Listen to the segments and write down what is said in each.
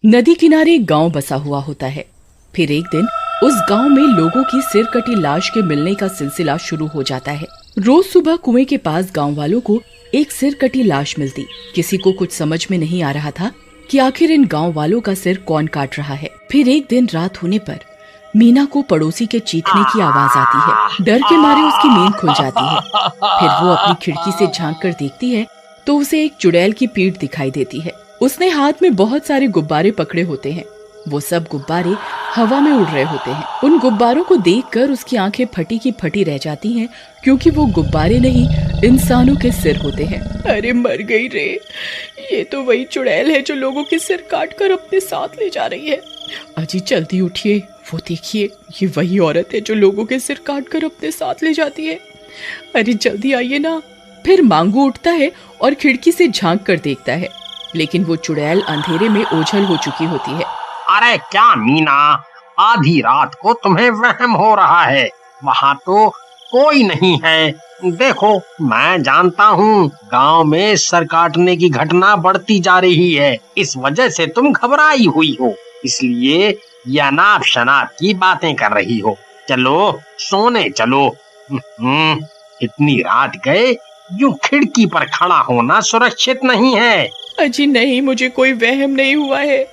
नदी किनारे एक गांव बसा हुआ होता है। फिर एक दिन उस गांव में लोगों की सिर कटी लाश के मिलने का सिलसिला शुरू हो जाता है। रोज सुबह कुएं के पास गांव वालों को एक सिर कटी लाश मिलती। किसी को कुछ समझ में नहीं आ रहा था कि आखिर इन गांव वालों का सिर कौन काट रहा है। फिर एक दिन रात होने पर मीना को पड़ोसी के चीखने की आवाज आती है। डर के मारे उसकी नींद खुल जाती है। फिर वो अपनी खिड़की से झांक कर देखती है तो उसे एक चुड़ैल की पीठ दिखाई देती है। उसने हाथ में बहुत सारे गुब्बारे पकड़े होते हैं। वो सब गुब्बारे हवा में उड़ रहे होते हैं। उन गुब्बारों को देखकर उसकी आंखें फटी की फटी रह जाती हैं, क्योंकि वो गुब्बारे नहीं इंसानों के सिर होते हैं। अरे मर गई रे, ये तो वही चुड़ैल है जो लोगों के सिर काट कर अपने साथ ले जा रही है। अजी जल्दी उठिए, वो देखिए ये वही औरत है जो लोगों के सिर काट कर अपने साथ ले जाती है। अरे जल्दी आइए ना। फिर मांगू उठता है और खिड़की से झांक कर देखता है, लेकिन वो चुड़ैल अंधेरे में ओझल हो चुकी होती है। अरे क्या मीना, आधी रात को तुम्हें वहम हो रहा है? वहाँ तो कोई नहीं है। देखो, मैं जानता हूँ गांव में सर काटने की घटना बढ़ती जा रही है। इस वजह से तुम घबराई हुई हो, इसलिए ये अनाप शनाप की बातें कर रही हो। चलो सोने चलो। इतनी रात गए यूं खिड़की पर खड़ा होना सुरक्षित नहीं है। अजी नहीं, मुझे कोई वहम नहीं हुआ है।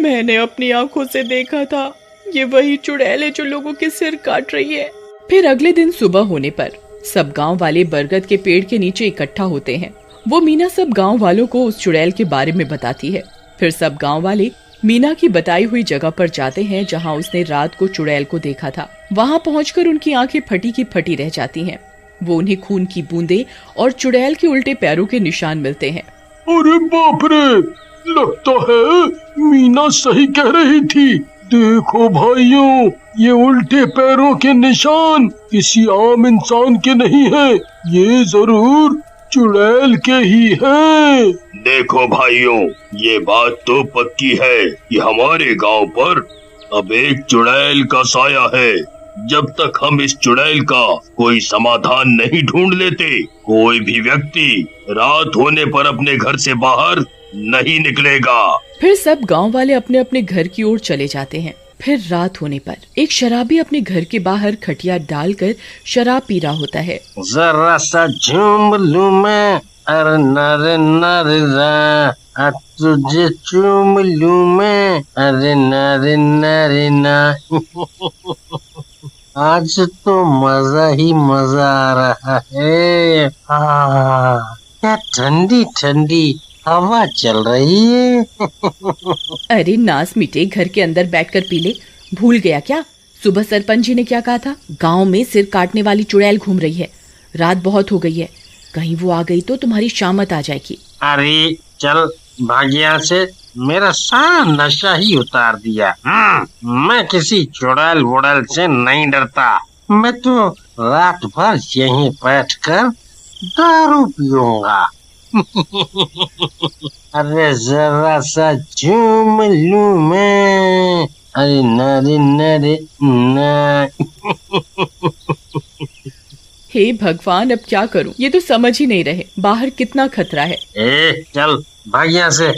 मैंने अपनी आंखों से देखा था, ये वही चुड़ैल है जो लोगों के सिर काट रही है। फिर अगले दिन सुबह होने पर सब गांव वाले बरगद के पेड़ के नीचे इकट्ठा होते हैं। वो मीना सब गांव वालों को उस चुड़ैल के बारे में बताती है। फिर सब गांव वाले मीना की बताई हुई जगह पर जाते हैं जहां उसने रात को चुड़ैल को देखा था। वहां पहुंचकर उनकी आंखें फटी की फटी रह जाती हैं। वो उन्हें खून की बूंदें और चुड़ैल के उल्टे पैरों के निशान मिलते हैं। अरे बाप रे, लगता है मीना सही कह रही थी। देखो भाइयों, ये उल्टे पैरों के निशान किसी आम इंसान के नहीं है, ये जरूर चुड़ैल के ही हैं। देखो भाइयों, ये बात तो पक्की है कि हमारे गांव पर अब एक चुड़ैल का साया है। जब तक हम इस चुड़ैल का कोई समाधान नहीं ढूंढ लेते, कोई भी व्यक्ति रात होने पर अपने घर से बाहर नहीं निकलेगा। फिर सब गांव वाले अपने अपने घर की ओर चले जाते हैं। फिर रात होने पर एक शराबी अपने घर के बाहर खटिया डालकर शराब पी रहा होता है। जरा सा झूम लूं मैं, अरे नरे नरे ना, तुझे चूम लूं मैं, अरे नरे नरे ना। आज तो मजा ही मजा आ रहा है। क्या ठंडी ठंडी हवा चल रही है। अरे नास मिटे, घर के अंदर बैठकर पी ले। भूल गया क्या सुबह सरपंच जी ने क्या कहा था? गांव में सिर काटने वाली चुड़ैल घूम रही है। रात बहुत हो गई है, कहीं वो आ गई तो तुम्हारी शामत आ जाएगी। अरे चल भाग यहाँ से, मेरा सारा नशा ही उतार दिया। मैं किसी चुड़ैल वुड़ैल से नहीं डरता। मैं तो रात भर यहीं बैठकर दारू पीऊंगा। अरे जरा सा झूम लूं मैं, अरे नरे नरे ना। हे भगवान, अब क्या करूं? ये तो समझ ही नहीं रहे बाहर कितना खतरा है। चल भाग यहाँ से।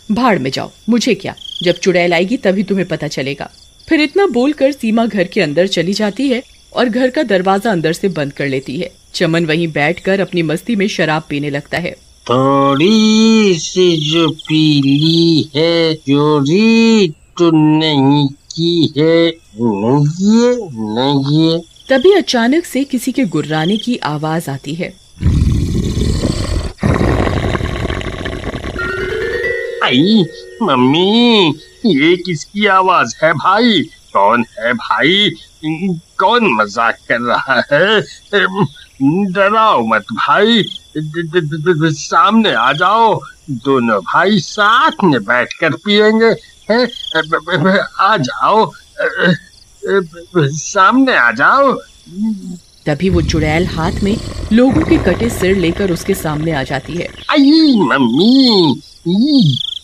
भाड़ में जाओ, मुझे क्या, जब चुड़ैल आएगी तभी तुम्हें पता चलेगा। फिर इतना बोलकर सीमा घर के अंदर चली जाती है और घर का दरवाजा अंदर से बंद कर लेती है। चमन वहीं बैठकर अपनी मस्ती में शराब पीने लगता है। थोड़ी सी जो पीली है, चोरी तो नहीं की है, नहीं। तभी अचानक से किसी के गुर्राने की आवाज आती है। आई मम्मी, ये किसकी आवाज है भाई? कौन है भाई? कौन मजाक कर रहा है? डराओ मत भाई, सामने आ जाओ। दोनों भाई साथ में बैठकर पिएंगे। आ जाओ, सामने आ जाओ। तभी वो चुड़ैल हाथ में लोगों के कटे सिर लेकर उसके सामने आ जाती है। आई मम्मी,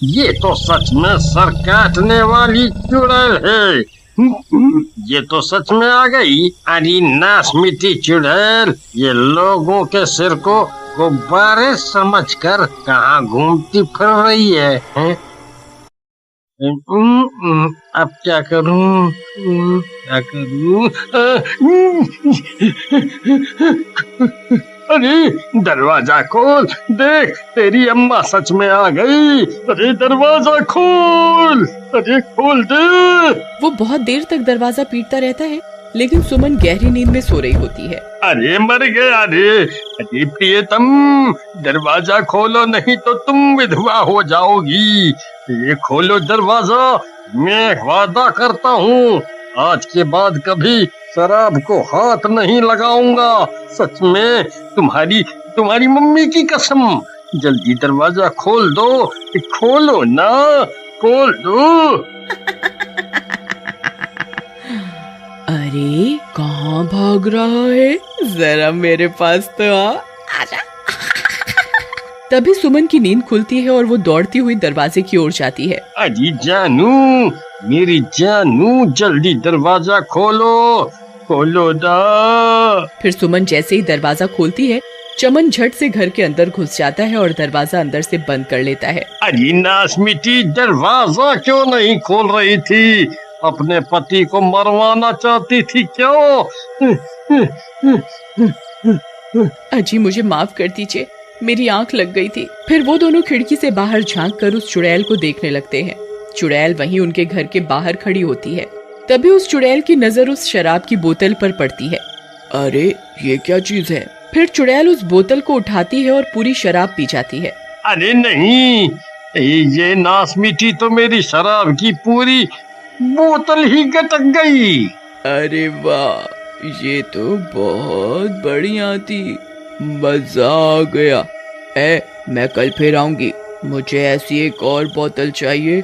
ये तो सच में सर काटने वाली चुड़ैल है। ये तो सच में आ गई। अरे नाश मिट्टी चुड़ैल, ये लोगों के सिर को गुब्बारे समझकर कहाँ घूमती फिर रही है, हैं? अब क्या करूं? क्या करूं? अरे दरवाजा खोल, देख तेरी अम्मा सच में आ गई। अरे दरवाजा खोल, अरे खोल दे। वो बहुत देर तक दरवाजा पीटता रहता है, लेकिन सुमन गहरी नींद में सो रही होती है। अरे मर गया रे। अरे प्रियतम, दरवाजा खोलो नहीं तो तुम विधवा हो जाओगी। ये खोलो दरवाजा, मैं वादा करता हूँ आज के बाद कभी शराब को हाथ नहीं लगाऊंगा। सच में, तुम्हारी मम्मी की कसम। जल्दी दरवाजा खोल दो, खोलो ना, खोल दो। अरे कहाँ भाग रहा है, जरा मेरे पास तो आजा। तभी सुमन की नींद खुलती है और वो दौड़ती हुई दरवाजे की ओर जाती है। अजी जानू, मेरी जानू, जल्दी दरवाजा खोलो, खोलो दा। फिर सुमन जैसे ही दरवाजा खोलती है, चमन झट से घर के अंदर घुस जाता है और दरवाजा अंदर से बंद कर लेता है। अजी नासमिटी, दरवाजा क्यों नहीं खोल रही थी? अपने पति को मरवाना चाहती थी क्यों? अजी मुझे माफ कर दीजिए, मेरी आंख लग गई थी। फिर वो दोनों खिड़की से बाहर झांक कर उस चुड़ैल को देखने लगते हैं। चुड़ैल वहीं उनके घर के बाहर खड़ी होती है। तभी उस चुड़ैल की नजर उस शराब की बोतल पर पड़ती है। अरे ये क्या चीज है? फिर चुड़ैल उस बोतल को उठाती है और पूरी शराब पी जाती है। अरे नहीं, ये नासमिटी तो मेरी शराब की पूरी बोतल ही गटक गई। अरे वाह, ये तो बहुत बढ़िया थी, मजा आ गया। मैं कल फिर आऊंगी, मुझे ऐसी एक और बोतल चाहिए,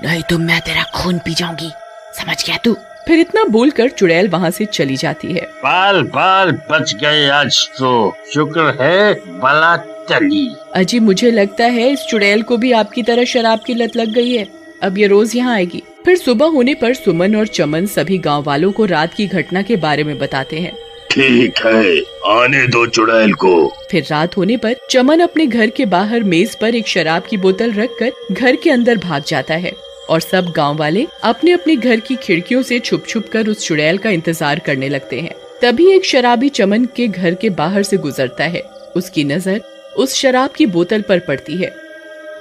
नहीं तो मैं तेरा खून पी जाऊंगी, समझ गया तू? फिर इतना बोलकर चुड़ैल वहाँ से चली जाती है। बाल बाल बच गए आज तो, शुक्र है बला चली। अजी मुझे लगता है इस चुड़ैल को भी आपकी तरह शराब की लत लग गई है, अब ये रोज यहाँ आएगी। फिर सुबह होने पर सुमन और चमन सभी गांव वालों को रात की घटना के बारे में बताते हैं। ठीक है, आने दो चुड़ैल को। फिर रात होने पर चमन अपने घर के बाहर मेज पर एक शराब की बोतल रखकर घर के अंदर भाग जाता है और सब गांव वाले अपने अपने घर की खिड़कियों से छुप छुप कर उस चुड़ैल का इंतजार करने लगते हैं। तभी एक शराबी चमन के घर के बाहर से गुजरता है। उसकी नजर उस शराब की बोतल पर पड़ती है।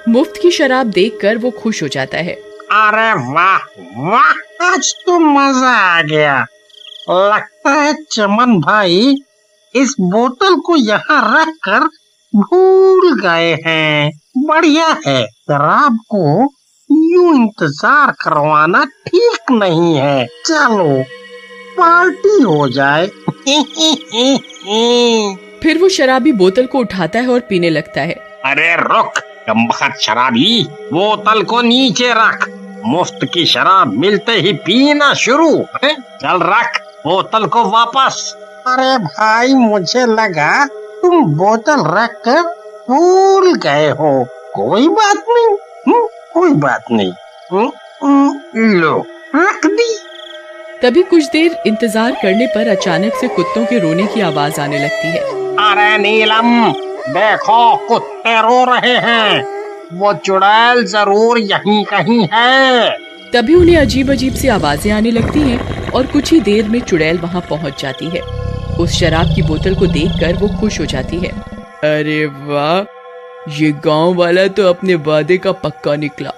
मुफ्त की शराब देखकर वो खुश हो जाता है। अरे वाह वाह, आज तो मजा आ गया। लगता है चमन भाई इस बोतल को यहाँ रख कर भूल गए हैं। बढ़िया है, शराब को यूं इंतजार करवाना ठीक नहीं है। चलो पार्टी हो जाए। फिर वो शराबी बोतल को उठाता है और पीने लगता है। अरे रुक कमबख्त शराबी, बोतल को नीचे रख। मुफ्त की शराब मिलते ही पीना शुरू है? चल रख बोतल को वापस। अरे भाई, मुझे लगा तुम बोतल रख कर भूल गए हो। कोई बात नहीं, कोई बात नहीं। लो रख दी। तभी कुछ देर इंतजार करने पर अचानक से कुत्तों के रोने की आवाज आने लगती है। अरे नीलम, देखो कुत्ते रो रहे हैं, वो चुड़ैल जरूर यहीं कहीं है। तभी उन्हें अजीब अजीब सी आवाजें आने लगती हैं और कुछ ही देर में चुड़ैल वहाँ पहुँच जाती है। उस शराब की बोतल को देखकर वो खुश हो जाती है। अरे वाह, ये गांव वाला तो अपने वादे का पक्का निकला,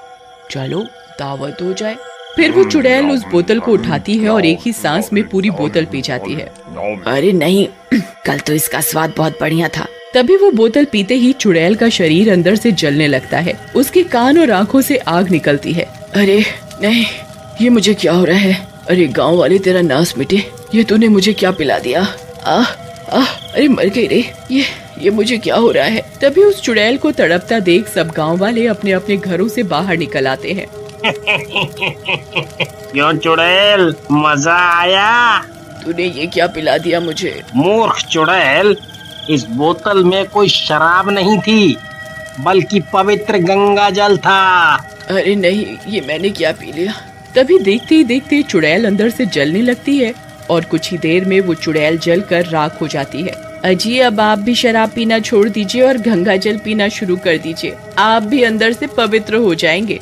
चलो दावत हो जाए। फिर वो चुड़ैल उस बोतल को उठाती है और एक ही सांस में पूरी बोतल पी जाती है। अरे नहीं, कल तो इसका स्वाद बहुत बढ़िया था। तभी वो बोतल पीते ही चुड़ैल का शरीर अंदर से जलने लगता है। उसके कान और आंखों से आग निकलती है। अरे नहीं, ये मुझे क्या हो रहा है? अरे गांव वाले तेरा नाश मिटे, ये तूने मुझे क्या पिला दिया? अरे मर गई रे, ये मुझे क्या हो रहा है? तभी उस चुड़ैल को तड़पता देख सब गांव वाले अपने अपने घरों से बाहर निकल आते हैं। क्यों चुड़ैल, मजा आया? तूने ये क्या पिला दिया मुझे? मूर्ख चुड़ैल, इस बोतल में कोई शराब नहीं थी, बल्कि पवित्र गंगा जल था। अरे नहीं, ये मैंने क्या पी लिया? तभी देखते ही देखते चुड़ैल अंदर से जलने लगती है और कुछ ही देर में वो चुड़ैल जलकर राख हो जाती है। अजी अब आप भी शराब पीना छोड़ दीजिए और गंगा जल पीना शुरू कर दीजिए, आप भी अंदर से पवित्र हो जाएंगे।